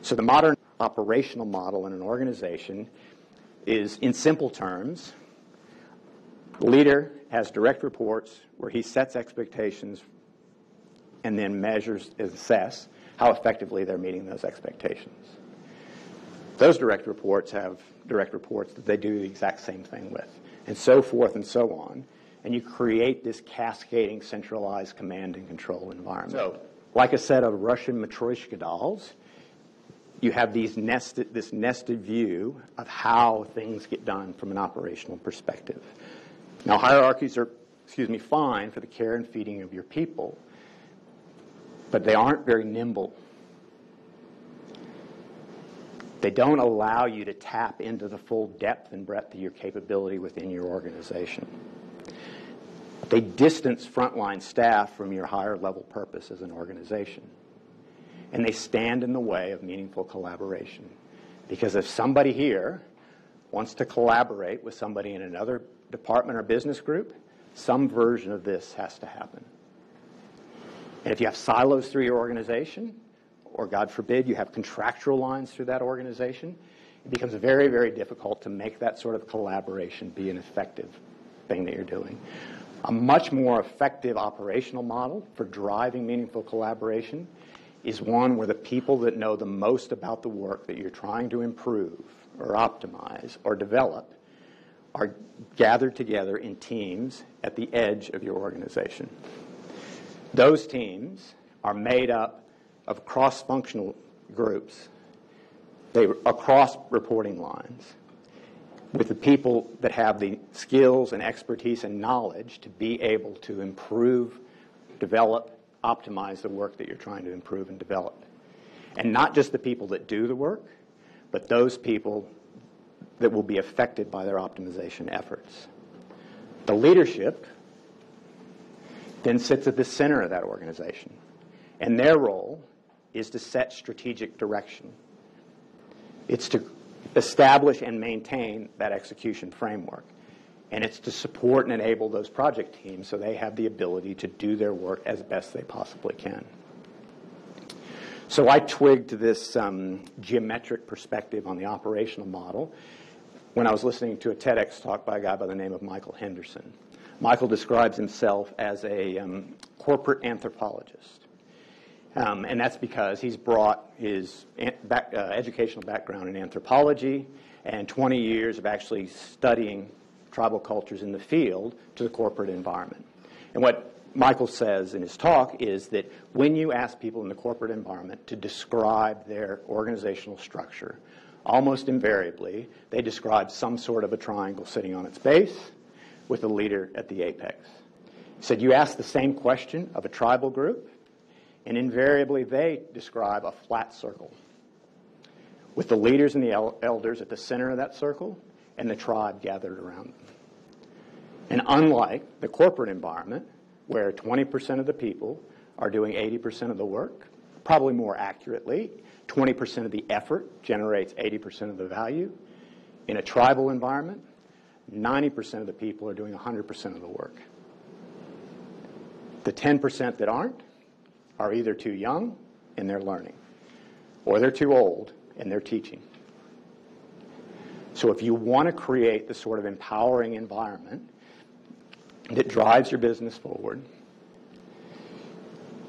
So the modern operational model in an organization is, in simple terms, the leader has direct reports where he sets expectations and then measures and assess how effectively they're meeting those expectations. Those direct reports have direct reports that they do the exact same thing with, and so forth and so on. And you create this cascading, centralized command and control environment. So, like a set of Russian Matryoshka dolls, you have this nested view of how things get done from an operational perspective. Now, hierarchies are, fine for the care and feeding of your people, but they aren't very nimble. They don't allow you to tap into the full depth and breadth of your capability within your organization. They distance frontline staff from your higher level purpose as an organization. And they stand in the way of meaningful collaboration. Because if somebody here wants to collaborate with somebody in another department or business group, some version of this has to happen. And if you have silos through your organization, or God forbid, you have contractual lines through that organization, it becomes very, very difficult to make that sort of collaboration be an effective thing that you're doing. A much more effective operational model for driving meaningful collaboration is one where the people that know the most about the work that you're trying to improve or optimize or develop are gathered together in teams at the edge of your organization. Those teams are made up of cross-functional groups. They are across reporting lines with the people that have the skills and expertise and knowledge to be able to improve, develop, optimize the work that you're trying to improve and develop. And not just the people that do the work, but those people that will be affected by their optimization efforts. The leadership then sits at the center of that organization, and their role is to set strategic direction. It's to establish and maintain that execution framework. And it's to support and enable those project teams so they have the ability to do their work as best they possibly can. So I twigged to this geometric perspective on the operational model when I was listening to a TEDx talk by a guy by the name of Michael Henderson. Michael describes himself as a corporate anthropologist. And that's because he's brought his educational background in anthropology and 20 years of actually studying tribal cultures in the field to the corporate environment. And what Michael says in his talk is that when you ask people in the corporate environment to describe their organizational structure, almost invariably they describe some sort of a triangle sitting on its base with a leader at the apex. He said you ask the same question of a tribal group, and invariably they describe a flat circle with the leaders and the elders at the center of that circle and the tribe gathered around them. And unlike the corporate environment, where 20% of the people are doing 80% of the work, probably more accurately, 20% of the effort generates 80% of the value. In a tribal environment, 90% of the people are doing 100% of the work. The 10% that aren't are either too young and they're learning, or they're too old and they're teaching. So if you want to create the sort of empowering environment that drives your business forward,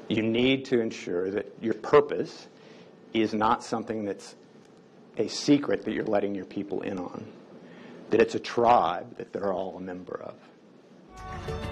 you need to ensure that your purpose is not something that's a secret that you're letting your people in on, that it's a tribe that they're all a member of.